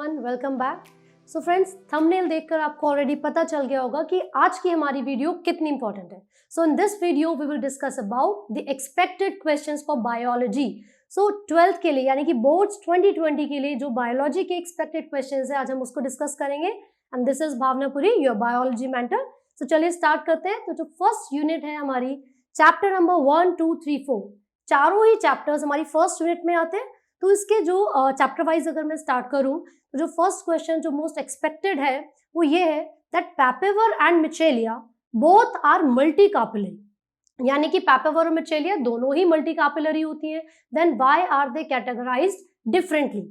Everyone, welcome back. So friends, thumbnail देखकर आपको already पता चल गया होगा कि आज की हमारी वीडियो कितनी इंपॉर्टेंट है। So in this video we will discuss about the expected questions for biology. So 12th के लिए यानी कि बोर्ड्स 2020 के लिए जो बायोलॉजी के एक्सपेक्टेड क्वेश्चंस है आज हम उसको डिस्कस करेंगे। And this is Bhavna Puri, your biology mentor. So चलिए स्टार्ट करते हैं। तो जो फर्स्ट यूनिट है हमारी चैप्टर नंबर 1, 2, 3, 4 चारों ही चैप्टर्स हमारी फर्स्ट यूनिट में आते हैं। तो इसके जो चैप्टर वाइज अगर मैं स्टार्ट करूं तो जो फर्स्ट क्वेश्चन जो मोस्ट एक्सपेक्टेड है वो ये है that Papaver and Michelia both are multi carpellary, यानी कि पैपेवर और मिचेलिया दोनों ही मल्टी कार्पेलरी होती हैं। Then why are they categorized differently?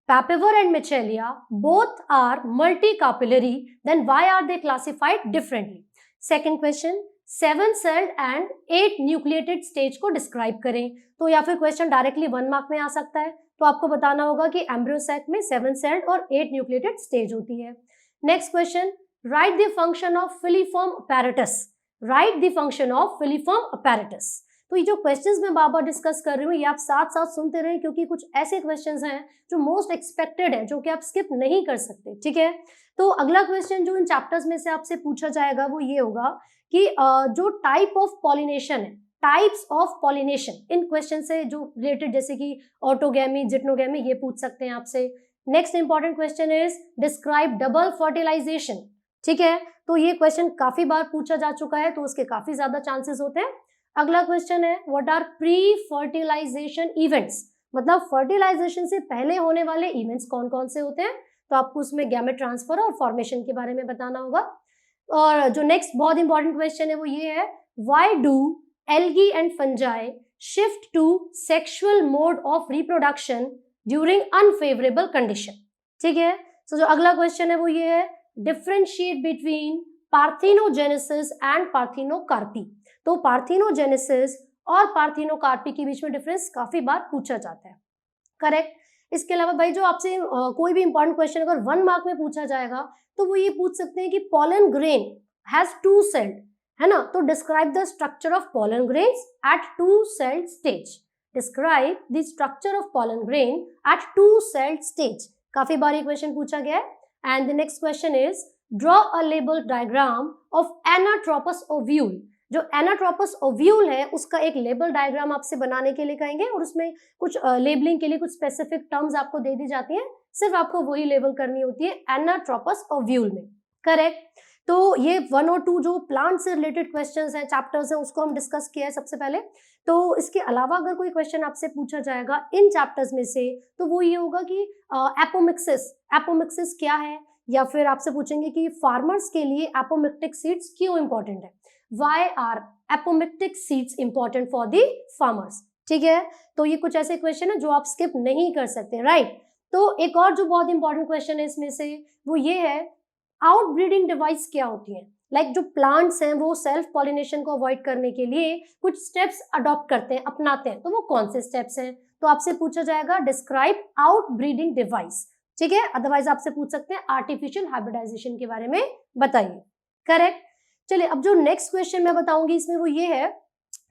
Papaver and Michelia both are multi carpellary, then why are they classified differently? Second question, 7 celled and 8 nucleated stage को describe करें। तो या फिर क्वेश्चन डायरेक्टली 1 मार्क में आ सकता है, तो आपको बताना होगा कि एम्ब्रियो सैक में 7 सेल्ड और 8 न्यूक्लिएटेड स्टेज होती है। Next question, right the function of filiform apparatus. Right the function of filiform apparatus. तो ये जो क्वेश्चंस मैं बार बार डिस्कस कर रही हूँ ये आप साथ साथ सुनते रहें, क्योंकि कुछ ऐसे क्वेश्चंस हैं जो मोस्ट एक्सपेक्टेड है, जो कि आप स्किप नहीं कर सकते। ठीक है, तो अगला क्वेश्चन जो इन चैप्टर्स में से आपसे पूछा जाएगा वो ये होगा कि जो टाइप ऑफ पॉलिनेशन है, types of pollination, in question से जो रिलेटेड, जैसे कि ऑटोगैमी, जिटनोगैमी, ये पूछ सकते हैं आपसे। Next important question is describe double fertilization. ठीक है, तो ये क्वेश्चन काफी बार पूछा जा चुका है, तो उसके काफी ज्यादा चांसेस होते हैं। अगला क्वेश्चन है what are pre fertilization events, मतलब फर्टिलाइजेशन से पहले होने वाले इवेंट्स कौन कौन से होते हैं। तो आपको उसमें गैमेट ट्रांसफर और फॉर्मेशन के बारे में बताना होगा। और जो नेक्स्ट बहुत इंपॉर्टेंट क्वेश्चन है वो ये है why do algae and fungi shift to sexual mode of reproduction during unfavorable condition? ठीक है, so जो अगला क्वेश्चन है वो ये है differentiate between parthenogenesis and parthenocarpy। तो parthenogenesis और parthenocarpy के बीच में डिफरेंस काफी बार पूछा जाता है। करेक्ट। इसके अलावा भाई जो आपसे कोई भी इंपॉर्टेंट क्वेश्चन अगर 1 मार्क में पूछा जाएगा तो वो ये पूछ सकते हैं कि pollen grain has 2 celled, है ना, तो describe the structure of pollen grains at 2 celled stage। Describe the structure of pollen grain at 2 celled stage। काफी बार ये क्वेश्चन पूछा गया है। And the next question is draw a label diagram of anatropous ovule. जो anatropous ovule है उसका एक label diagram आपसे बनाने के लिए कहेंगे, और उसमें कुछ लेबलिंग के लिए कुछ स्पेसिफिक टर्म्स आपको दे दी जाती हैं, सिर्फ आपको वही लेबल करनी होती है एनाट्रोपस ओव्यूल में। करेक्ट। तो ये 1 और 2 जो प्लांट से रिलेटेड क्वेश्चंस हैं, चैप्टर्स हैं, उसको हम डिस्कस किया है सबसे पहले। तो इसके अलावा अगर कोई क्वेश्चन आपसे पूछा जाएगा इन चैप्टर्स में से तो वो ये होगा कि एपोमिक्सिस, एपोमिक्सिस क्या है, या फिर आपसे पूछेंगे कि फार्मर्स के लिए एपोमिक्टिक सीड्स क्यों इंपॉर्टेंट है। Why are apomictic seeds important for the farmers. ठीक है, तो ये कुछ ऐसे क्वेश्चन है जो आप स्किप नहीं कर सकते। राइट। तो एक और जो बहुत इंपॉर्टेंट क्वेश्चन है इसमें से वो ये है आउटब्रीडिंग डिवाइस क्या होती है। लाइक जो प्लांट्स हैं वो सेल्फ पॉलिनेशन को अवॉइड करने के लिए कुछ स्टेप्स अडॉप्ट करते हैं, अपनाते हैं, तो वो कौन से स्टेप्स हैं। तो आपसे पूछा जाएगा डिस्क्राइब आउटब्रीडिंग डिवाइस। ठीक है, अदरवाइज आपसे पूछ सकते हैं आर्टिफिशियल हाइब्रिडाइजेशन के बारे में बताइए। करेक्ट। चलिए अब जो नेक्स्ट क्वेश्चन मैं बताऊंगी इसमें वो ये है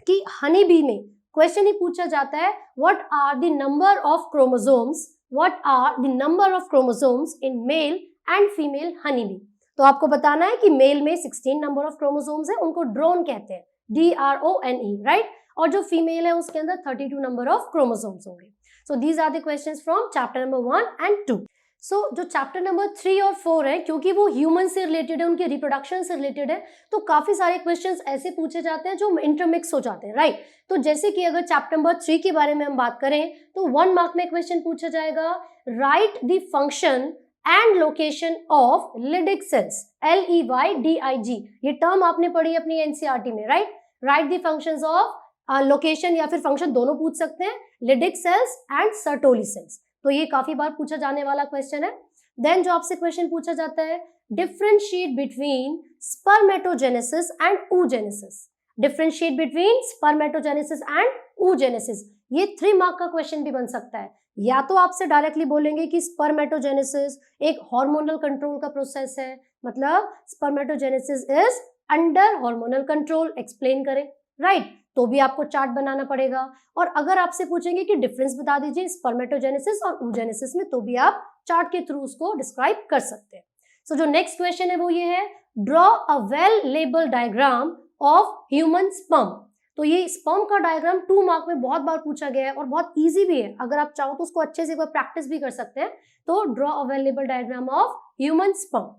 कि हनी बी में क्वेश्चन ही पूछा जाता है what are the number of chromosomes, what are the number of chromosomes in male and female honey bee. तो आपको बताना है कि मेल में 16 नंबर ऑफ क्रोमोसोम्स है, उनको ड्रोन कहते हैं, DRONE, राइट। और जो फीमेल है उसके अंदर 32 नंबर ऑफ क्रोमोसोम्स होंगे। So these are the questions from chapter number 1 and 2। So जो चैप्टर नंबर 3 और 4 है, क्योंकि वो ह्यूमन से रिलेटेड है, उनके रिप्रोडक्शन से रिलेटेड है, तो काफी सारे क्वेश्चंस ऐसे पूछे जाते हैं जो इंटरमिक्स हो जाते हैं। राइट। तो जैसे कि अगर चैप्टर नंबर 3 के बारे में हम बात करें तो 1 मार्क में क्वेश्चन पूछा जाएगा right the function and location of Leydig cells, LEYDIG। ये टर्म आपने पढ़ी अपनी एनसीईआरटी में। Right. Right the functions of location या फिर फंक्शन दोनों पूछ सकते हैं, Leydig cells and Sertoli cells. तो ये काफी बार पूछा जाने वाला क्वेश्चन है। देन जो आपसे क्वेश्चन पूछा जाता है differentiate between spermatogenesis and oogenesis। Differentiate between spermatogenesis and oogenesis, ये 3 मार्क का क्वेश्चन भी बन सकता है। या तो आपसे डायरेक्टली बोलेंगे कि स्पर्मेटोजेनेसिस एक हार्मोनल कंट्रोल का प्रोसेस है, मतलब spermatogenesis is under hormonal control, explain करें। राइट। तो भी आपको चार्ट बनाना पड़ेगा। और अगर आपसे पूछेंगे कि डिफरेंस बता दीजिए स्पर्मेटोजेनेसिस और oogenesis में, तो भी आप चार्ट के थ्रू उसको डिस्क्राइब कर सकते हैं। सो जो नेक्स्ट क्वेश्चन है वो ये है, draw a well label diagram of human sperm. तो ये स्पर्म का डायग्राम 2 मार्क में बहुत बार पूछा गया है और बहुत इजी भी है, अगर आप चाहो तो उसको अच्छे से प्रैक्टिस भी कर सकते हैं। तो draw a well label diagram of human sperm.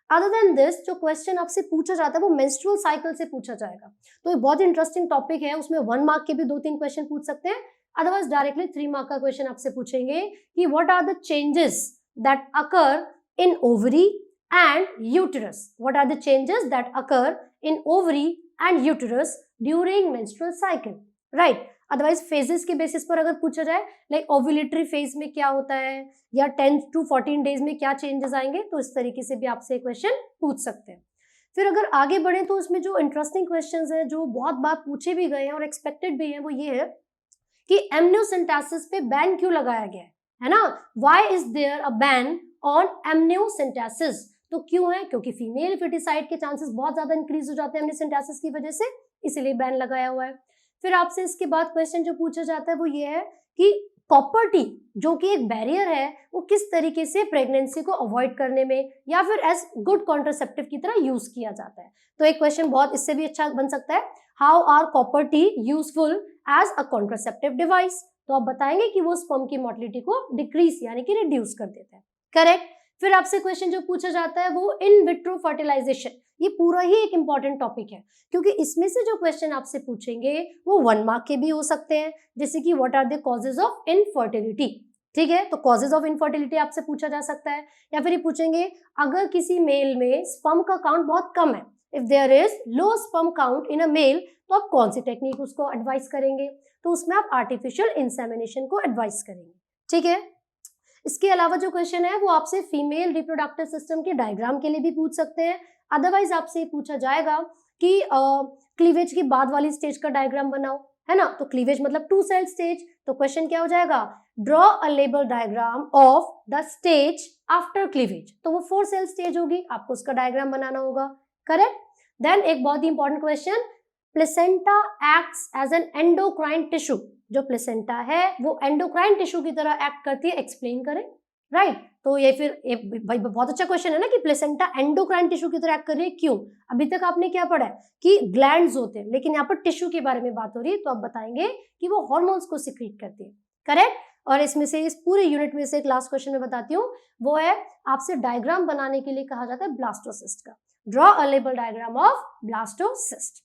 Other than this, जो क्वेश्चन आपसे पूछा जाता है वो मेंस्ट्रुअल साइकिल से पूछा जाएगा। तो ये बहुत इंटरेस्टिंग टॉपिक है, उसमें 1 मार्क के भी 2-3 क्वेश्चन पूछ सकते हैं, अदरवाइज डायरेक्टली 3 मार्क का क्वेश्चन आपसे पूछेंगे कि what are the changes that occur in ovary and uterus. What are the changes that occur in ovary and uterus during menstrual cycle, right. Otherwise phases के basis पर अगर पूछा जाए, like ovulatory phase में क्या होता है या 10 to 14 डेज में क्या चेंजेस आएंगे, तो इस तरीके से भी आपसे क्वेश्चन पूछ सकते हैं। फिर अगर आगे बढ़े तो इसमें जो इंटरेस्टिंग क्वेश्चंस हैं जो बहुत बार पूछे भी गए हैं और एक्सपेक्टेड भी हैं, वो ये है कि एमनियोसिंथेसिस पे बैन क्यों लगाया गया है ना। Why is there a ban on amniocentesis. तो क्यों है, क्योंकि फीमेल फर्टिसाइड के चांसेस बहुत ज्यादा इंक्रीज हो जाते हैं एमनियोसिंथेसिस की वजह से, इसीलिए बैन लगाया हुआ है। फिर आपसे इसके बाद क्वेश्चन जो पूछा जाता है वो ये है कि कॉपर टी जो कि एक बैरियर है, वो किस तरीके से प्रेगनेंसी को अवॉइड करने में या फिर एज गुड कॉन्ट्रासेप्टिव की तरह यूज किया जाता है। तो एक क्वेश्चन बहुत इससे भी अच्छा बन सकता है, how are copper T useful as a contraceptive device. तो आप बताएंगे कि वो स्पर्म की मोटिलिटी को डिक्रीज यानी कि रिड्यूस कर देता है, करेक्ट। फिर आपसे क्वेश्चन जो पूछा जाता है वो इन विट्रो फर्टिलाइजेशन। ये पूरा ही एक इंपॉर्टेंट टॉपिक है, क्योंकि इसमें से जो क्वेश्चन आपसे पूछेंगे वो 1 मार्क के भी हो सकते हैं, जैसे कि what are the causes of infertility. ठीक है, तो कॉजेज ऑफ इनफर्टिलिटी आपसे पूछा जा सकता है। या फिर ये पूछेंगे, अगर किसी मेल में स्पर्म का काउंट बहुत कम है, if there is low sperm count in a male, तो आप कौन सी टेक्निक उसको एडवाइस करेंगे। तो उसमें आप आर्टिफिशियल इंसेमिनेशन को एडवाइस करेंगे, ठीक है। इसके अलावा जो क्वेश्चन है वो आपसे फीमेल रिप्रोडक्टिव सिस्टम के डायग्राम के लिए भी पूछ सकते हैं। अदरवाइज आपसे पूछा जाएगा कि क्लीवेज की बाद वाली स्टेज का डायग्राम बनाओ, है ना। तो क्लीवेज मतलब 2 सेल स्टेज, तो क्वेश्चन क्या हो जाएगा, draw a label diagram of the stage after cleavage. तो वो 4 सेल स्टेज होगी, आपको उसका डायग्राम बनाना होगा, करेक्ट। देन एक बहुत ही important question, placenta acts as an endocrine tissue. जो प्लेसेंटा है वो एंडोक्राइन टिश्यू की तरह एक्ट करती है, एक्सप्लेन करें, राइट। तो ये फिर भाई बहुत अच्छा क्वेश्चन है ना कि प्लेसेंटा एंडोक्राइन टिश्यू की तरह एक्ट कर रही है, क्यों। अभी तक आपने क्या पढ़ा है कि ग्लैंड्स होते हैं, लेकिन यहाँ पर टिश्यू के बारे में बात हो रही है, तो आप बताएंगे कि वो हार्मोन्स को सिक्रीट करती है, करेक्ट। और इसमें से इस पूरे यूनिट में से एक लास्ट क्वेश्चन में बताती हूँ, वो है आपसे डायग्राम बनाने के लिए कहा जाता है ब्लास्टोसिस्ट का। Draw a label diagram of blastocyst,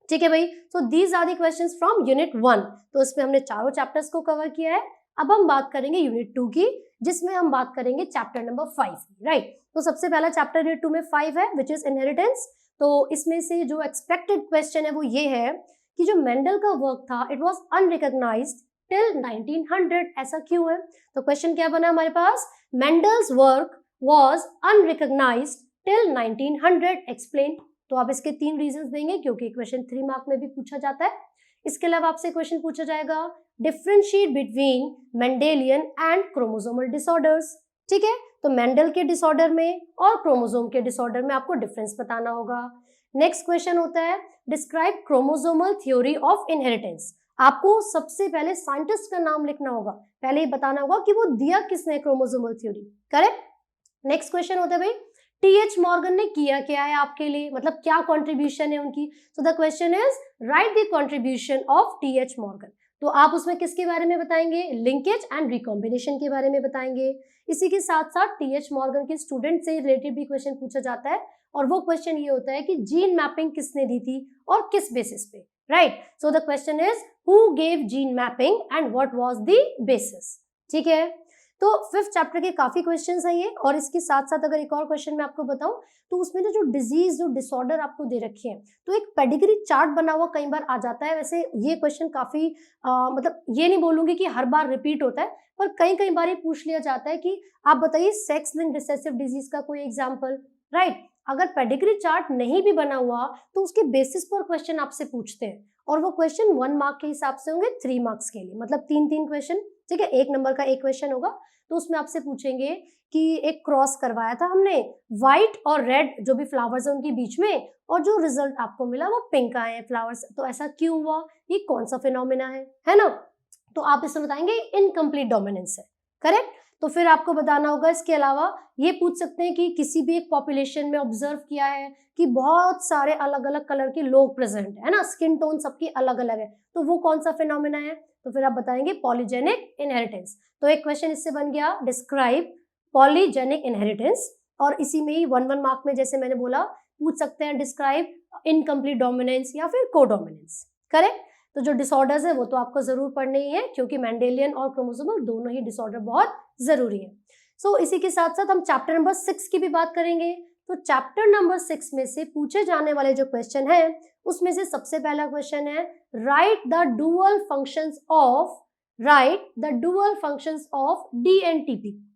ठीक है भाई। So these are the questions from unit 1। तो इसमें हमने चारों चैप्टर्स को कवर किया है। अब हम बात करेंगे यूनिट 2 की, जिसमें हम बात करेंगे चैप्टर नंबर 5, राइट। तो सबसे पहला चैप्टर यूनिट 2 में 5 है, विच इज इनहेरिटेंस। तो इसमें से जो एक्सपेक्टेड क्वेश्चन है वो ये है कि जो मेंडल का वर्क था, इट वॉज अनरिकॉग्नाइज्ड टिल 1900। ऐसा क्यों है। तो क्वेश्चन क्या बना हमारे पास, Mendel's work was unrecognised till 1900, explain. तो आप इसके 3 रीजंस देंगे, क्योंकि क्वेश्चन 3 मार्क में भी पूछा जाता है। इसके अलावा आपसे क्वेश्चन पूछा जाएगा, differentiate between Mendelian and chromosomal disorders, ठीक है। तो मेंडल के डिसऑर्डर में और क्रोमोसोम के डिसऑर्डर में आपको डिफरेंस बताना होगा। नेक्स्ट क्वेश्चन होता है, describe chromosomal theory of inheritance. आपको सबसे पहले साइंटिस्ट का नाम लिखना होगा, पहले ही बताना होगा कि वो दिया किसने chromosomal theory, correct. Next question होता है भाई, टी.एच. मॉर्गन ने किया क्या है आपके लिए, मतलब क्या कंट्रीब्यूशन है उनकी। सो the question is right the contribution of TH. Morgan. तो आप उसमें किसके बारे में बताएंगे, लिंकेज एंड रिकॉम्बिनेशन के बारे में बताएंगे। इसी के साथ साथ टी.एच. मॉर्गन के स्टूडेंट से रिलेटेड भी क्वेश्चन पूछा जाता है, और वो क्वेश्चन ये होता है कि जीन मैपिंग किसने दी थी और किस बेसिस पे, right. So the question is who gave gene mapping and what was the basis, ठीक है। तो 5th चैप्टर के काफी क्वेश्चंस हैं ये, और इसके साथ साथ अगर एक और क्वेश्चन मैं आपको बताऊं, तो उसमें जो डिजीज जो डिसऑर्डर आपको दे रखे हैं, तो एक पेडिग्री चार्ट बना हुआ कई बार आ जाता है। वैसे ये क्वेश्चन काफी मतलब ये नहीं बोलूंगी कि हर बार रिपीट होता है, पर कई बार ये पूछ लिया जाता है कि आप बताइए सेक्स लिंक्ड रिसेसिव डिजीज का कोई एग्जाम्पल, राइट। अगर पेडिग्री चार्ट नहीं भी बना हुआ तो उसके बेसिस पर क्वेश्चन आपसे पूछते हैं, और वो क्वेश्चन 1 मार्क के हिसाब से होंगे, 3 मार्क्स के लिए, मतलब 3 क्वेश्चन, ठीक है। 1 नंबर का एक क्वेश्चन होगा, तो उसमें आपसे पूछेंगे कि एक क्रॉस करवाया था हमने व्हाइट और रेड जो भी फ्लावर्स है उनके बीच में, और जो रिजल्ट आपको मिला वो पिंक आए हैं फ्लावर्स। तो ऐसा क्यों हुआ, ये कौन सा फिनोमिना है ना? तो आप इसमें बताएंगे इनकम्प्लीट डोमिनेंस है, करेक्ट। तो फिर आपको बताना होगा, इसके अलावा ये पूछ सकते हैं कि किसी भी एक पॉपुलेशन में ऑब्जर्व किया है कि बहुत सारे अलग अलग कलर के लोग प्रेजेंट है ना, स्किन टोन सबकी अलग अलग है, तो वो कौन सा फिनोमिना है? तो फिर आप बताएंगे पॉलीजेनिक इनहेरिटेंस। तो एक क्वेश्चन इससे बन गया, डिस्क्राइब पॉलीजेनिक इनहेरिटेंस। और इसी में ही 1 1 मार्क में जैसे मैंने बोला पूछ सकते हैं डिस्क्राइब इनकम्प्लीट डोमिनेंस या फिर कोडोमिनेंस, करेक्ट। तो जो डिसऑर्डर्स है वो तो आपको जरूर पढ़ने ही है, क्योंकि मेंडेलियन और क्रोमोसोमल दोनों ही डिसऑर्डर बहुत जरूरी है। सो इसी के साथ साथ हम चैप्टर नंबर 6 की भी बात करेंगे। तो चैप्टर नंबर 6 में से पूछे जाने वाले जो क्वेश्चन है उसमें से सबसे पहला क्वेश्चन है write the dual functions of dNTP.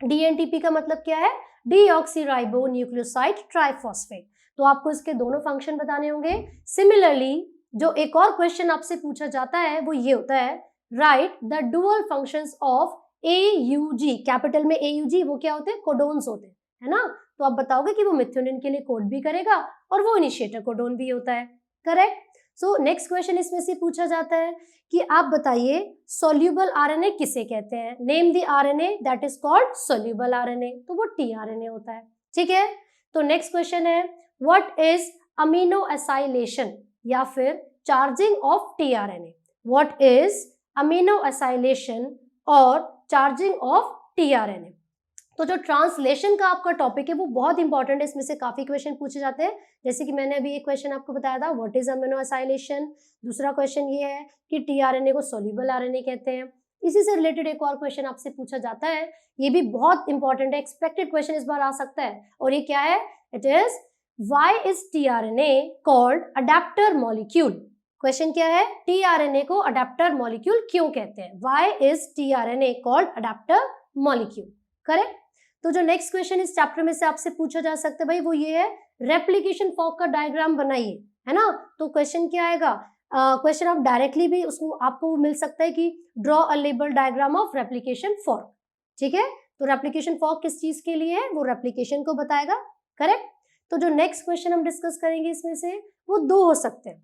DNTP का मतलब क्या है? Deoxyribo nucleoside triphosphate. तो आपको इसके दोनों फंक्शन बताने होंगे। सिमिलरली जो एक और क्वेश्चन आपसे पूछा जाता है वो ये होता है write the dual functions of AUG. Capital में एयूजी वो क्या होते हैं? कोडोन्स होते हैं, है ना। तो आप बताओगे कि वो मिथ्योनिन के लिए कोड भी करेगा और वो इनिशिएटर कोडोन भी होता है, करेक्ट। सो नेक्स्ट क्वेश्चन इसमें से पूछा जाता है कि आप बताइए सोल्यूबल आरएनए किसे कहते हैं? Name the RNA that is called soluble RNA. तो वो टीआरएनए होता है, ठीक है। तो नेक्स्ट क्वेश्चन है व्हाट इज अमीनोएसाइलेशन या फिर charging of tRNA. What is aminoacylation और चार्जिंग ऑफ टीआरएनए। तो जो ट्रांसलेशन का आपका टॉपिक है वो बहुत इंपॉर्टेंट है, इसमें से काफी क्वेश्चन पूछे जाते हैं। जैसे कि मैंने अभी एक क्वेश्चन आपको बताया था व्हाट इज अमीनोएसाइलेशन। दूसरा क्वेश्चन ये है कि टीआरएनए को सोल्यूबल आरएनए कहते हैं। इसी से रिलेटेड एक और क्वेश्चन आपसे पूछा जाता है, ये भी बहुत इंपॉर्टेंट है, एक्सपेक्टेड क्वेश्चन इस बार आ सकता है, और ये क्या है? It is why is tRNA called adapter molecule. Question क्या है? टीआरएनए को अडेप्टर मॉलिक्यूल क्यों कहते हैं? Why is tRNA called adapter molecule, correct. तो जो नेक्स्ट क्वेश्चन इस चैप्टर में से आपसे पूछा जा सकता है भाई वो ये है रेप्लिकेशन फॉर्क का डायग्राम बनाइए, है ना। तो क्वेश्चन क्या आएगा? क्वेश्चन आप डायरेक्टली भी उसको आपको मिल सकता है कि draw a label diagram of replication fork, ठीक है। तो रेप्लिकेशन फॉर्क किस चीज के लिए है? वो रेप्लिकेशन को बताएगा, करेक्ट। तो जो नेक्स्ट क्वेश्चन हम डिस्कस करेंगे इसमें से वो दो हो सकते हैं,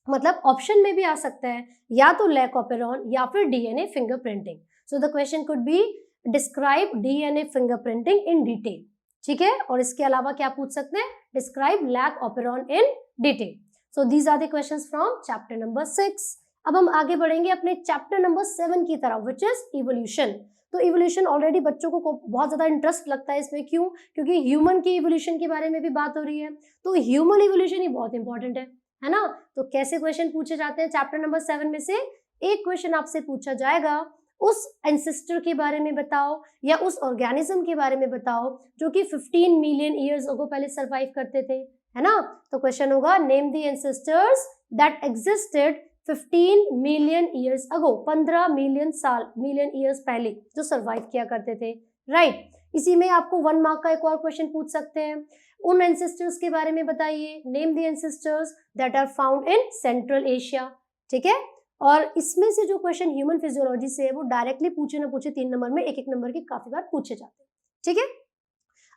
मतलब ऑप्शन में भी आ सकता है, या तो लैक ऑपेरॉन या फिर DNA fingerprinting. So the question could be describe DNA fingerprinting in detail, ठीक है। और इसके अलावा क्या पूछ सकते हैं? Describe lac operon in detail. So these are the questions from chapter number 6। अब हम आगे बढ़ेंगे अपने चैप्टर नंबर 7 की तरफ, विच इज इवोल्यूशन। तो इवोल्यूशन ऑलरेडी बच्चों को बहुत ज्यादा इंटरेस्ट लगता है इसमें, क्यों? क्योंकि ह्यूमन की इवोल्यूशन के बारे में भी बात हो रही है, तो ह्यूमन इवोल्यूशन ही बहुत इंपॉर्टेंट है ना। तो कैसे क्वेश्चन पूछे जाते हैं? चैप्टर नंबर 7 में से एक क्वेश्चन आपसे पूछा जाएगा, उस एंसेस्टर के बारे में बताओ या उस ऑर्गेनिज्म के बारे में बताओ जो कि 15 मिलियन ईयर्स अगो पहले सरवाइव करते थे, है ना। तो क्वेश्चन होगा name the ancestors that existed 15 million years ago, 15 million years पहले जो सरवाइव किया करते थे, राइट। इसी में आपको 1 मार्क का एक और क्वेश्चन पूछ सकते हैं, उन एंसेस्टर्स के बारे में बताइए, name the ancestors that are found in Central Asia, ठीक है। और इसमें से जो क्वेश्चन ह्यूमन फिजियोलॉजी से है वो डायरेक्टली पूछे ना पूछे 3 नंबर में एक नंबर के काफी बार पूछे जाते हैं, ठीक है।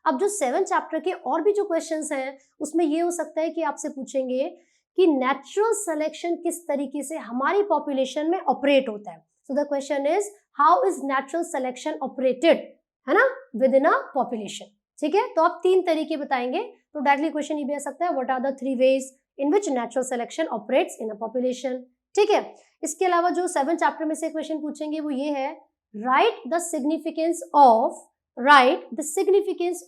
अब जो 7 चैप्टर के और भी जो क्वेश्चंस हैं उसमें ये हो सकता है कि आपसे पूछेंगे कि नेचुरल सिलेक्शन किस तरीके से हमारी पॉपुलेशन में ऑपरेट होता है। सो the question is how is natural selection operated, है ना, विद इन अ पॉपुलेशन, ठीक है। तो आप 3 तरीके बताएंगे, तो डायरेक्टली क्वेश्चन ये भी आ सकता है what are the 3 ways in which natural selection operates in a population, ठीक है। इसके अलावा जो 7 चैप्टर में से क्वेश्चन पूछेंगे वो ये है write the significance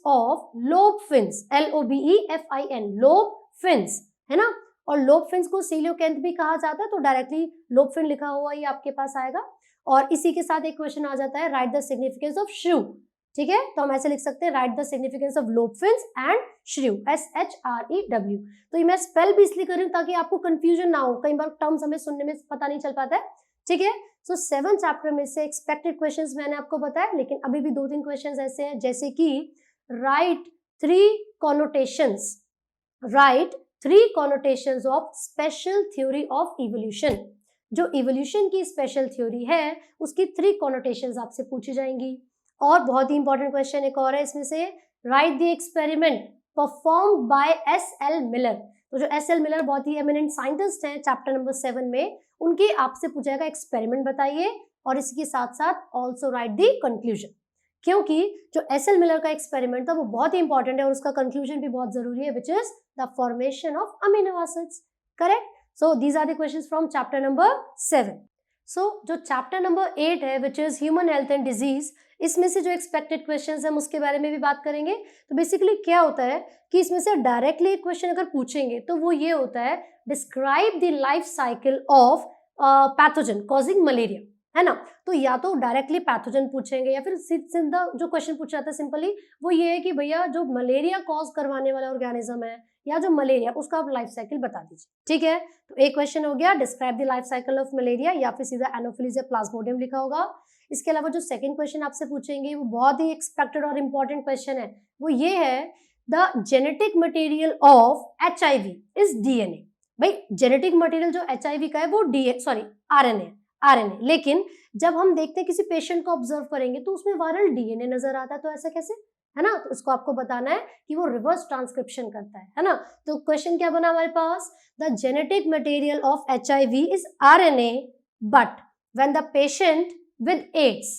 of lobe fins, LOBEFIN, lobe fins, है ना। और लोब फिन्स को सीलियोकेंथ भी कहा जाता है, तो डायरेक्टली लोब फिन लिखा हुआ ही आपके पास आएगा। और इसी के साथ एक क्वेश्चन आ जाता है राइट द सिग्निफिकेंस ऑफ श्रू, ठीक है। तो हम ऐसे लिख सकते हैं right the significance of lobe fins and श्रू, SHREW। तो ये मैं स्पेल भी इसलिए कर रही हूँ ताकि आपको कंफ्यूजन ना हो, कई बार टर्म्स हमें सुनने में पता नहीं चल पाता है, ठीक है। सो 7 चैप्टर में से एक्सपेक्टेड क्वेश्चंस मैंने आपको बताया, लेकिन अभी भी 2-3 क्वेश्चंस ऐसे हैं जैसे कि right 3 connotations of special theory of evolution. जो इवोल्यूशन की स्पेशल थ्योरी है उसकी 3 connotations आपसे पूछी जाएंगी। और बहुत ही इंपॉर्टेंट क्वेश्चन एक और है इसमें से, right the experiment performed by SL. Miller. तो जो एस.एल. मिलर बहुत ही एमिनेंट साइंटिस्ट हैं चैप्टर नंबर 7 में, उनके आपसे पूछा जाएगा एक्सपेरिमेंट बताइए और इसके साथ साथ ऑल्सो राइट द कंक्लूजन, क्योंकि जो एस.एल. मिलर का एक्सपेरिमेंट था वो बहुत ही इंपॉर्टेंट है और उसका कंक्लूजन भी बहुत जरूरी है, which is the formation of amino acids. Correct? So these are the questions from chapter number 7। So जो चैप्टर नंबर 8 है which is human health and disease, इसमें से जो एक्सपेक्टेड क्वेश्चंस हैं हम उसके बारे में भी बात करेंगे। तो बेसिकली क्या होता है कि इसमें से डायरेक्टली एक क्वेश्चन अगर पूछेंगे तो वो ये होता है, describe the life cycle of pathogen causing malaria, है ना। तो या तो डायरेक्टली पैथोजन पूछेंगे या फिर सीधा जो क्वेश्चन पूछा जाता है सिंपली वो ये है कि भैया जो मलेरिया कॉज करवाने वाला ऑर्गेनिज्म है या जो मलेरिया, उसका आप लाइफ साइकिल बता दीजिए। ठीक है, तो एक क्वेश्चन हो गया describe the life cycle of malaria, या फिर सीधा एनोफिलीज या प्लाज्मोडियम लिखा होगा। इसके अलावा जो सेकंड क्वेश्चन आपसे पूछेंगे वो बहुत ही एक्सपेक्टेड और इंपॉर्टेंट क्वेश्चन है, वो ये है the genetic material of HIV is DNA। भाई जेनेटिक मटेरियल जो HIV का है वो RNA, लेकिन जब हम देखते हैं किसी पेशेंट को ऑब्जर्व करेंगे तो उसमें वायरल DNA नजर आता है, तो ऐसा कैसे, है ना। तो इसको आपको बताना है कि वो रिवर्स ट्रांसक्रिप्शन करता है ना। तो क्वेश्चन क्या बना हमारे पास, the genetic material of HIV is RNA but when the patient with AIDS,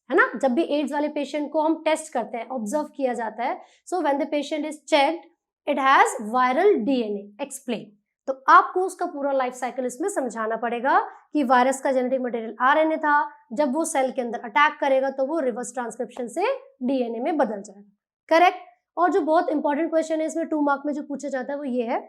है ना, जब भी एड्स वाले पेशेंट को हम टेस्ट करते हैं, ऑब्जर्व किया जाता है, so when the patient is checked it has viral DNA, explain. तो आपको उसका पूरा लाइफ साइकिल इसमें समझाना पड़ेगा कि वायरस का जेनेटिक मटेरियल RNA था, जब वो सेल के अंदर अटैक करेगा तो वो रिवर्स ट्रांसक्रिप्शन से DNA में बदल जाएगा। करेक्ट? और जो बहुत इंपॉर्टेंट क्वेश्चन है इसमें 2 मार्क में जो पूछा जाता है वो ये है,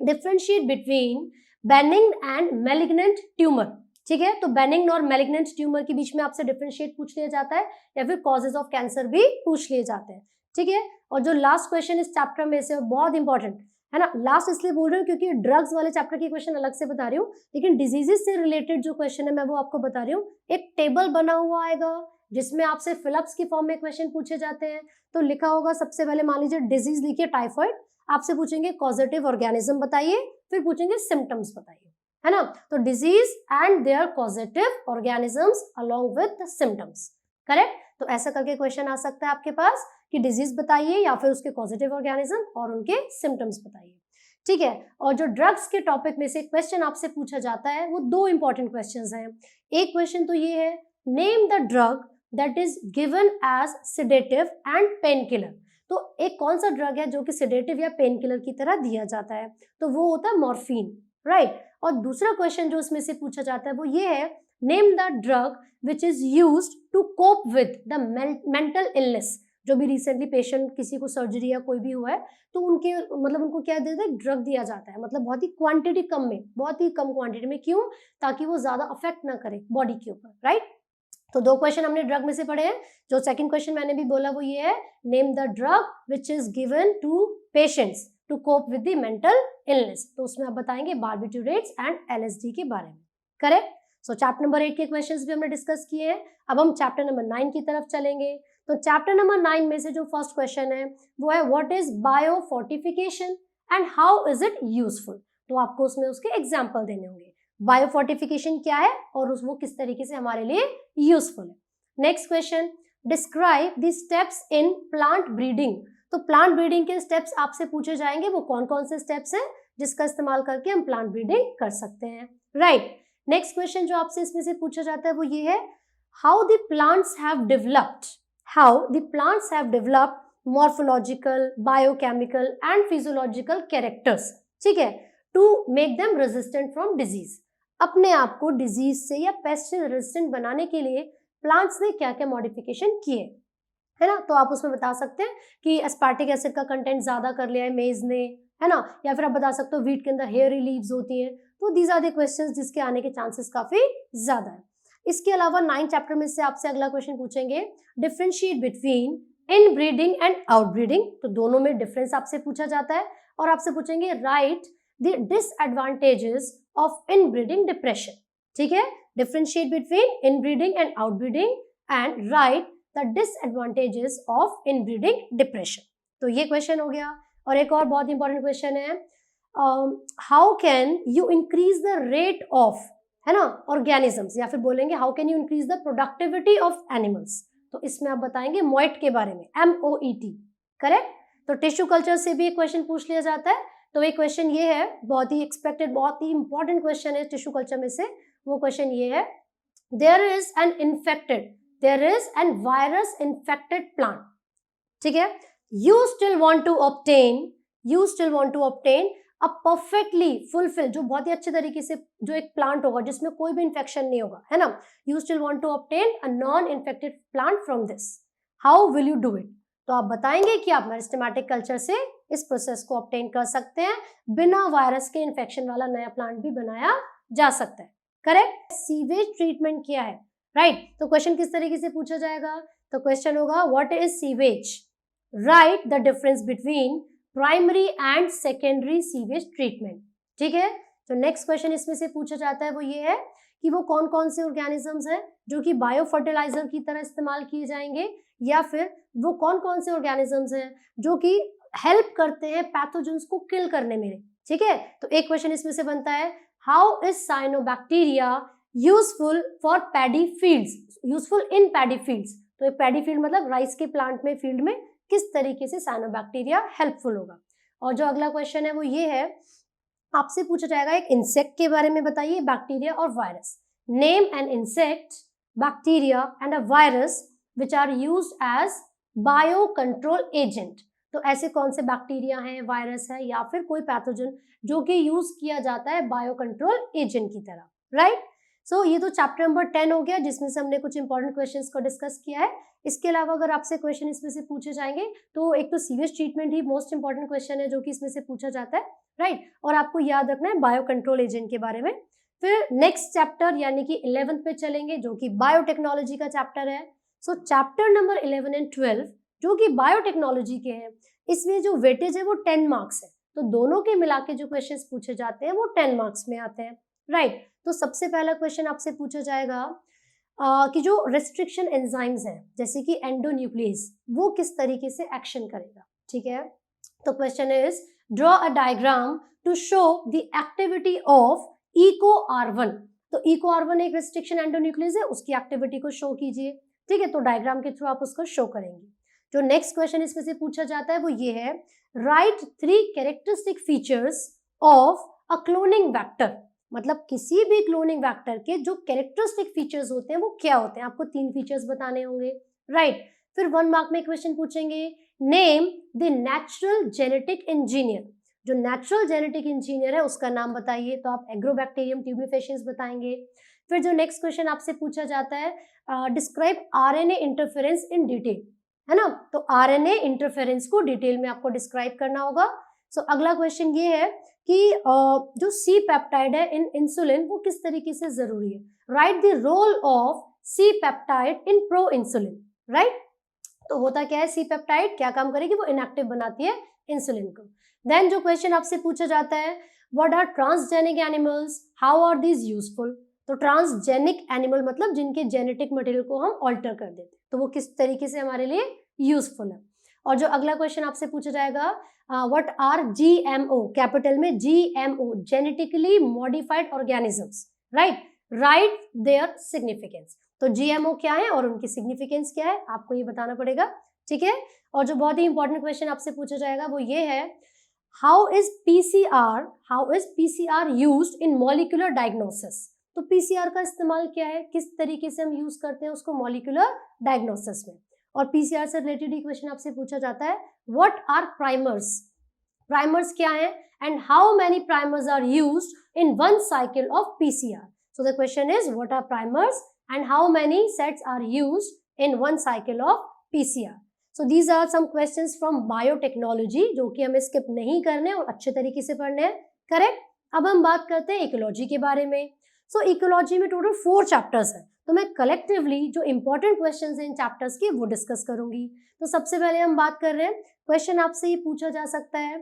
differentiate between benign and malignant tumour. ठीक है, तो बेनिग्न और मैलिग्नेंट ट्यूमर के बीच में आपसे डिफरेंशिएट पूछ लिया जाता है या फिर कॉजेज ऑफ कैंसर भी पूछ लिए जाते हैं। ठीक है, और जो लास्ट क्वेश्चन इस चैप्टर में से बहुत इंपॉर्टेंट है ना, लास्ट इसलिए बोल रही हूँ क्योंकि ड्रग्स वाले चैप्टर के क्वेश्चन अलग से बता रही हूँ, लेकिन डिजीजेस से रिलेटेड जो क्वेश्चन है मैं वो आपको बता रही हूँ। एक टेबल बना हुआ आएगा जिसमें आपसे फिलअप्स की फॉर्म में क्वेश्चन पूछे जाते हैं। तो लिखा होगा सबसे पहले, मान लीजिए डिजीज लिखिए टाइफाइड, आपसे पूछेंगे कॉजेटिव ऑर्गेनिज्म बताइए, फिर पूछेंगे सिम्टम्स बताइए, है ना। तो disease and their causative organisms along with the symptoms. Correct? तो ऐसा करके क्वेश्चन आ सकता है आपके पास कि डिजीज बताइए या फिर उसके कॉजेटिव ऑर्गेनिज्म और उनके सिम्टम्स बताइए। ठीक है, और जो ड्रग्स के टॉपिक में से क्वेश्चन आपसे पूछा जाता है वो 2 इंपॉर्टेंट क्वेश्चंस हैं। एक क्वेश्चन तो ये है, name the drug that is given as sedative and painkiller. तो एक कौन सा ड्रग है जो कि सेडेटिव या पेन किलर की तरह दिया जाता है, तो वो होता है मॉर्फिन, राइट। और दूसरा क्वेश्चन जो उसमें से पूछा जाता है वो ये है, name the drug which is used to cope with the mental illness. जो भी रिसेंटली पेशेंट किसी को सर्जरी या कोई भी हुआ है तो उनके मतलब उनको क्या देते हैं, ड्रग दिया जाता है, मतलब बहुत ही क्वांटिटी कम में, बहुत ही कम क्वांटिटी में। क्यों? ताकि वो ज्यादा अफेक्ट ना करे बॉडी के ऊपर, राइट। तो 2 क्वेश्चन हमने ड्रग में से पढ़े हैं। जो सेकंड क्वेश्चन मैंने भी बोला वो ये है, name the drug which is given to patients to cope with the mental illness. तो उसमें आप बताएंगे बार्बिट्यूरेट्स एंड LSD के बारे में। करेक्ट? सो चैप्टर नंबर 8 के क्वेश्चंस भी हमने डिस्कस किए हैं। अब हम चैप्टर नंबर 9 की तरफ चलेंगे। तो चैप्टर नंबर 9 में से जो फर्स्ट क्वेश्चन है वो है, what is biofortification and how is it useful. तो आपको उसमें उसके एग्जाम्पल देने होंगे, बायोफोर्टिफिकेशन क्या है और वो किस तरीके से हमारे लिए यूजफुल है। Next question, describe the steps in plant breeding. तो प्लांट ब्रीडिंग के स्टेप्स आपसे पूछे जाएंगे, वो कौन कौन से स्टेप्स हैं जिसका इस्तेमाल करके हम प्लांट ब्रीडिंग कर सकते हैं, राइट। नेक्स्ट क्वेश्चन जो आपसे इसमें से पूछा जाता है वो ये है, how the plants have developed morphological, biochemical and physiological characters, ठीक है, to make them resistant from disease। अपने आप को डिजीज से या पेस्ट से रेजिस्टेंट बनाने के लिए प्लांट्स ने क्या क्या मॉडिफिकेशन किए, है ना। तो आप उसमें बता सकते हैं कि एस्पार्टिक एसिड का कंटेंट ज्यादा कर लिया है मेज ने, है ना, या फिर आप बता सकते हो व्हीट के अंदर हेयरी लीव्स होती हैं। तो दीज आर द क्वेश्चंस जिसके आने के चांसेस काफी ज्यादा है। इसके अलावा 9 चैप्टर में से आपसे अगला क्वेश्चन पूछेंगे, differentiate between inbreeding and outbreeding. तो दोनों में डिफरेंस आपसे पूछा जाता है और आपसे पूछेंगे right the disadvantages of inbreeding depression. ठीक है, differentiate between inbreeding and outbreeding and right the disadvantages of inbreeding depression. तो ये क्वेश्चन हो गया। और एक और बहुत इंपॉर्टेंट क्वेश्चन है, how can you increase the rate of, है ना, ऑर्गेनिजम्स, या फिर बोलेंगे how can you increase the productivity of animals. तो इसमें आप बताएंगे मोइट के बारे में, MOET, करेक्ट। तो टिश्यू कल्चर से भी एक क्वेश्चन पूछ लिया जाता है। तो एक क्वेश्चन ये है, बहुत ही एक्सपेक्टेड, बहुत ही इंपॉर्टेंट क्वेश्चन है टिश्यू कल्चर में से, वो क्वेश्चन ये है, there is an virus infected plant, ठीक है, you still want to obtain a perfectly fulfil, जो बहुत ही अच्छे तरीके से, जो एक प्लांट होगा जिसमें कोई भी इन्फेक्शन नहीं होगा, है ना, you still want to obtain a non infected plant from this, how will you do it. तो आप बताएंगे कि आप मेरिस्टेमेटिक कल्चर से इस प्रोसेस को ऑब्टेन कर सकते हैं, बिना वायरस के इन्फेक्शन वाला नया प्लांट भी बनाया जा सकता है, करेक्ट। सीवेज ट्रीटमेंट क्या है, राइट। तो क्वेश्चन किस तरीके से पूछा जाएगा, तो क्वेश्चन होगा what is sewage, right the difference between primary and secondary sewage treatment, ठीक है। तो नेक्स्ट क्वेश्चन इसमें से पूछा जाता है वो ये है कि वो कौन कौन से ऑर्गेनिजम्स हैं जो कि बायो फर्टिलाइजर की तरह इस्तेमाल किए जाएंगे, या फिर वो कौन कौन से ऑर्गेनिजम्स हैं जो कि हेल्प करते हैं पैथोजेंस को किल करने में, ठीक है। तो एक क्वेश्चन इसमें से बनता है, how is cyanobacteria useful for paddy fields, useful in paddy fields. तो एक पैडी फील्ड मतलब राइस के प्लांट में, फील्ड में किस तरीके से साइनोबैक्टीरिया हेल्पफुल होगा। और जो अगला क्वेश्चन है वो ये है, आपसे पूछा जाएगा एक इंसेक्ट के बारे में बताइए, बैक्टीरिया और virus, name an insect, bacteria and a virus which are used as bio control agent. तो ऐसे कौन से बैक्टीरिया हैं, वायरस है या फिर कोई पैथोजन जो कि यूज किया जाता है बायो कंट्रोल एजेंट की तरह, राइट। सो ये तो चैप्टर नंबर 10 हो गया, जिसमें से हमने कुछ इंपॉर्टेंट क्वेश्चंस को डिस्कस किया है। इसके अलावा अगर आपसे क्वेश्चन इसमें से पूछे जाएंगे तो एक तो सीवेज ट्रीटमेंट ही मोस्ट इंपॉर्टेंट क्वेश्चन है जो कि इसमें से पूछा जाता है, राइट। और आपको याद रखना है बायो कंट्रोल एजेंट के बारे में। फिर नेक्स्ट चैप्टर यानी कि 11th पे चलेंगे जो कि बायोटेक्नोलॉजी का चैप्टर है। सो चैप्टर नंबर 11 एंड 12 जो कि बायोटेक्नोलॉजी के हैं, इसमें जो वेटेज है वो 10 मार्क्स है, तो दोनों के मिला के जो क्वेश्चंस पूछे जाते हैं वो 10 मार्क्स में आते हैं, राइट। तो सबसे पहला क्वेश्चन आपसे पूछा जाएगा कि जो रेस्ट्रिक्शन एंजाइम्स हैं जैसे कि एंडोन्यूक्लियस, वो किस तरीके से एक्शन करेगा, ठीक है। तो question is draw a diagram to show the activity of eco R1। तो इको R1 एक रेस्ट्रिक्शन एंडोन्यूक्लियस है, उसकी एक्टिविटी को शो कीजिए, ठीक है। तो डायग्राम के थ्रू आप उसको शो करेंगे। जो नेक्स्ट क्वेश्चन इसमें से पूछा जाता है वो ये है, right 3 characteristic features of a cloning vector. मतलब किसी भी क्लोनिंग वेक्टर के जो कैरेक्टरिस्टिक फीचर्स होते हैं वो क्या होते हैं, आपको 3 फीचर्स बताने होंगे, राइट। फिर 1 मार्क में क्वेश्चन पूछेंगे, name the natural genetic engineer. जो नेचुरल जेनेटिक इंजीनियर है उसका नाम बताइए, तो आप एग्रोबैक्टीरियम ट्यूबिफेशियंस बताएंगे। फिर जो नेक्स्ट क्वेश्चन आपसे पूछा जाता है, describe RNA interference in detail, है ना। तो आरएनए इंटरफेरेंस को डिटेल में आपको डिस्क्राइब करना होगा। सो अगला क्वेश्चन ये है कि जो सी पेप्टाइड है इन इंसुलिन वो किस तरीके से जरूरी है, write the role of C peptide in proinsulin, right. तो होता क्या है, सी पेप्टाइड क्या काम करेगी, वो इनएक्टिव बनाती है इंसुलिन को। देन जो क्वेश्चन आपसे पूछा जाता है, what are transgenic animals, how are these useful. तो ट्रांसजेनिक एनिमल मतलब जिनके जेनेटिक मटेरियल को हम ऑल्टर कर देते हैं, तो वो किस तरीके से हमारे लिए यूजफुल है। और जो अगला क्वेश्चन आपसे पूछा जाएगा, व्हाट आर GMO, कैपिटल में GMO, genetically modified organisms, right, write their significance. तो GMO क्या है और उनकी सिग्निफिकेंस क्या है, आपको ये बताना पड़ेगा, ठीक है। और जो बहुत ही इंपॉर्टेंट क्वेश्चन आपसे पूछा जाएगा वो ये है, how is PCR used in molecular diagnosis. तो PCR का इस्तेमाल क्या है, किस तरीके से हम यूज करते हैं उसको मॉलिक्यूलर डायग्नोसिस में। और PCR से रिलेटेड ही क्वेश्चन आपसे पूछा जाता है, व्हाट आर प्राइमर्स, प्राइमर्स क्या है, and how many primers are used in 1 cycle of PCR। So the question is what are primers and how many sets are used in 1 cycle of PCR। So these are some questions from biotechnology जो कि हमें skip नहीं करने और अच्छे तरीके से पढ़ने हैं, करेक्ट। अब हम बात करते हैं इकोलॉजी के बारे में। सो इकोलॉजी में टोटल 4 चैप्टर्स हैं, तो मैं कलेक्टिवली जो इंपॉर्टेंट क्वेश्चंस हैं इन चैप्टर्स के वो डिस्कस करूंगी। तो सबसे पहले हम बात कर रहे हैं, क्वेश्चन आपसे ये पूछा जा सकता है,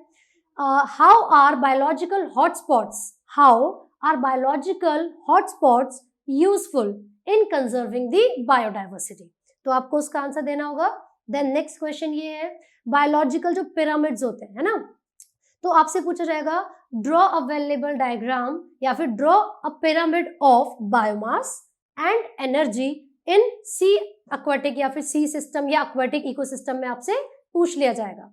how are biological hotspots useful in conserving the biodiversity. तो आपको उसका आंसर देना होगा। देन नेक्स्ट क्वेश्चन ये है, बायोलॉजिकल जो पिरामिड्स होते हैं, है ना, तो आपसे पूछा जाएगा, ड्रॉ अ वेरिएबल डायग्राम या फिर draw a pyramid of biomass and energy in sea aquatic या फिर सी सिस्टम या एक्वाटिक इकोसिस्टम में आपसे पूछ लिया जाएगा।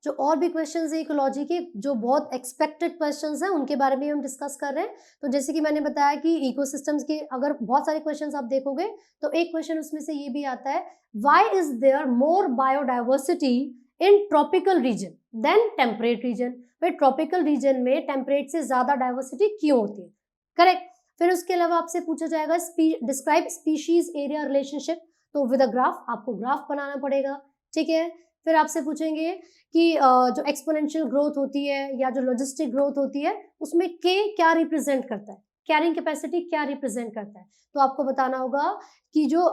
जो और भी क्वेश्चंस है इकोलॉजी के जो बहुत एक्सपेक्टेड क्वेश्चंस हैं उनके बारे में हम डिस्कस कर रहे हैं। तो जैसे कि मैंने बताया कि इकोसिस्टम्स के अगर बहुत सारे क्वेश्चंस आप देखोगे तो एक क्वेश्चन उसमें से ये भी आता है, why is there more biodiversity in tropical region than temperate region? भाई ट्रॉपिकल रीजन में टेम्परेट से ज्यादा डाइवर्सिटी क्यों होती है? करेक्ट। फिर उसके अलावा आपसे पूछा जाएगा डिस्क्राइब स्पीशीज एरिया रिलेशनशिप, तो विद अ ग्राफ, आपको ग्राफ बनाना पड़ेगा, ठीक है। फिर आपसे पूछेंगे कि जो एक्सपोनेंशियल ग्रोथ होती है या जो लॉजिस्टिक ग्रोथ होती है उसमें के क्या रिप्रेजेंट करता है, कैरिंग कैपेसिटी क्या रिप्रेजेंट करता है? तो आपको बताना होगा कि जो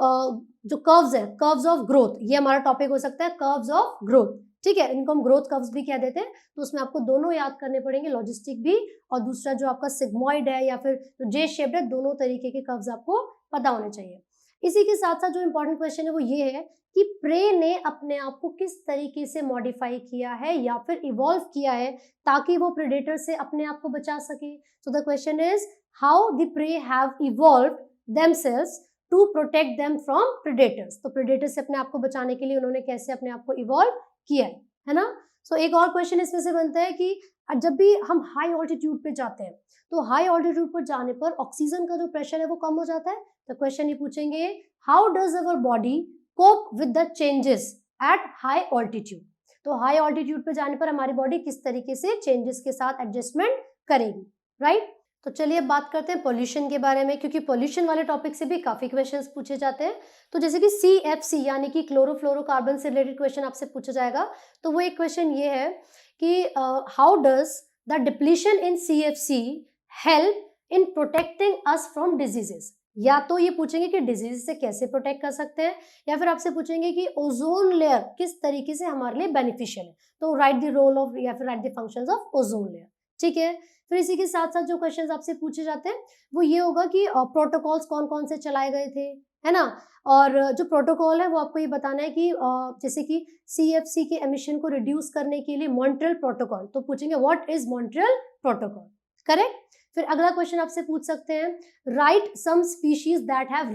कर्व्स है, कर्व्स ऑफ ग्रोथ, ये हमारा टॉपिक हो सकता है, कर्व्स ऑफ ग्रोथ, ठीक है। इनको हम ग्रोथ कर्व्स भी कह देते हैं। तो उसमें आपको दोनों याद करने पड़ेंगे, लॉजिस्टिक भी और दूसरा जो आपका सिग्मॉइड है या फिर जो जे शेप्ड है, दोनों तरीके के कर्व्स आपको पता होने चाहिए। इसी के साथ साथ जो इंपॉर्टेंट क्वेश्चन है वो ये है कि प्रे ने अपने आप को किस तरीके से मॉडिफाई किया है या फिर इवॉल्व किया है ताकि वो प्रेडेटर से अपने आप को बचा सके। So the question is how the prey have evolved themselves to protect them from predators. तो प्रेडेटर से अपने आप को बचाने के लिए उन्होंने कैसे अपने आप को इवॉल्व किया है ना। सो एक और क्वेश्चन इसमें से बनता है कि जब भी हम हाई ऑल्टीट्यूड पे जाते हैं तो हाई ऑल्टीट्यूड पर जाने पर ऑक्सीजन का जो प्रेशर है वो कम हो जाता है। तो क्वेश्चन ये पूछेंगे, how does our body cope with the changes at high altitude? तो हाई ऑल्टीट्यूड पे जाने पर हमारी बॉडी किस तरीके से चेंजेस के साथ एडजस्टमेंट करेगी, राइट। तो चलिए अब बात करते हैं पोल्यूशन के बारे में, क्योंकि पोल्यूशन वाले टॉपिक से भी काफी क्वेश्चंस पूछे जाते हैं। तो जैसे कि CFC यानी कि क्लोरोफ्लोरोकार्बन से रिलेटेड क्वेश्चन आपसे पूछा जाएगा। तो वो एक क्वेश्चन ये है कि how does the depletion in CFC help in protecting us from diseases? या तो ये पूछेंगे कि डिजीज से कैसे प्रोटेक्ट कर सकते हैं, या फिर आपसे पूछेंगे कि ओजोन लेयर किस तरीके से हमारे लिए बेनिफिशियल है। तो राइट द रोल ऑफ या फिर right the functions of ozone layer, ठीक है। फिर इसी के साथ साथ जो क्वेश्चंस आपसे पूछे जाते हैं वो ये होगा कि प्रोटोकॉल्स कौन कौन से चलाए गए थे, है ना। और जो प्रोटोकॉल है वो आपको ये बताना है कि जैसे कि CFC के एमिशन को रिड्यूस करने के लिए मॉन्ट्रियल प्रोटोकॉल, तो पूछेंगे what is Montreal protocol, correct. फिर अगला क्वेश्चन आपसे पूछ सकते हैं, right some species that have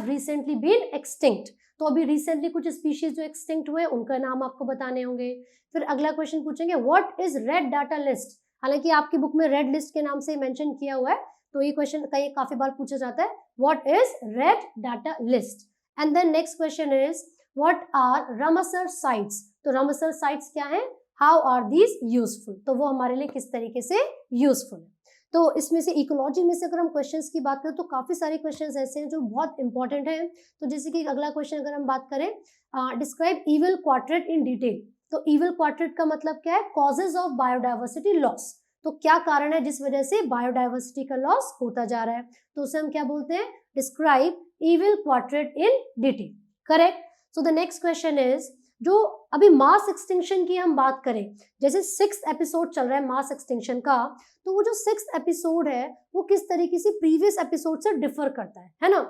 recently been extinct. तो अभी रिसेंटली कुछ स्पीशीज जो एक्सटिंक्ट हुए उनका नाम आपको बताने होंगे। फिर अगला क्वेश्चन पूछेंगे, what is red data list? हालांकि आपकी बुक में रेड लिस्ट के नाम से मेंशन किया हुआ है, तो ये क्वेश्चन काफी बार पूछा जाता है, what is red data list? And then next question is, what are Ramsar sites? तो रामसर साइट्स क्या है, हाउ आर दीज यूजफुल? तो वो हमारे लिए किस तरीके से यूजफुल है। तो इसमें से इकोलॉजी में से अगर हम क्वेश्चंस की बात करें तो काफी सारे क्वेश्चंस ऐसे हैं जो बहुत इंपॉर्टेंट हैं। तो जैसे कि अगला क्वेश्चन अगर हम बात करें, describe evil quadrat in detail. तो इविल क्वाड्रेट का मतलब क्या है, कॉजेज ऑफ बायोडाइवर्सिटी लॉस। तो क्या कारण है जिस वजह से बायोडाइवर्सिटी का लॉस होता जा रहा है, तो उसे हम क्या बोलते हैं, describe evil quadrat in detail, correct. So the next question is, जो अभी मास एक्सटिंक्शन की हम बात करें, जैसे 6th एपिसोड चल रहा है मास एक्सटिंक्शन का, तो वो जो 6th एपिसोड है वो किस तरीके से प्रीवियस एपिसोड से डिफर करता है ना।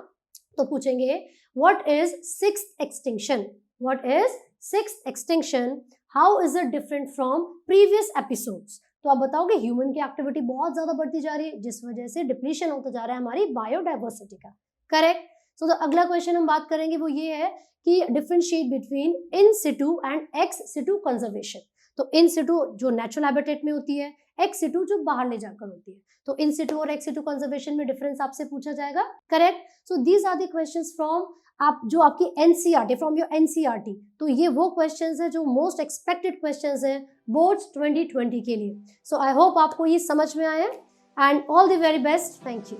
तो पूछेंगे, what is 6th extinction? What is 6th extinction? How is it different from previous episodes? तो आप बताओगे ह्यूमन की एक्टिविटी बहुत ज्यादा बढ़ती जा रही है जिस वजह से डिप्लीशन होता जा रहा है हमारी बायोडाइवर्सिटी का, करेक्ट। सो तो अगला क्वेश्चन हम बात करेंगे वो ये है कि differentiate between in Situ and x situ conservation. तो इन सिटू जो नेचुरल हैबिटेट में होती है, एक्स सिटू जो बाहर ले जाकर होती है। तो इन सिटू और एक्स सिटू कंजर्वेशन में डिफरेंस आपसे पूछा जाएगा, correct. So these are the questions from जो आपकी एनसीईआरटी, फ्रॉम योर एनसीईआरटी। तो ये वो क्वेश्चंस है जो मोस्ट एक्सपेक्टेड क्वेश्चंस हैं बोर्ड्स 2020 के लिए। सो आई होप आपको ये समझ में आया and all the very best, thank you.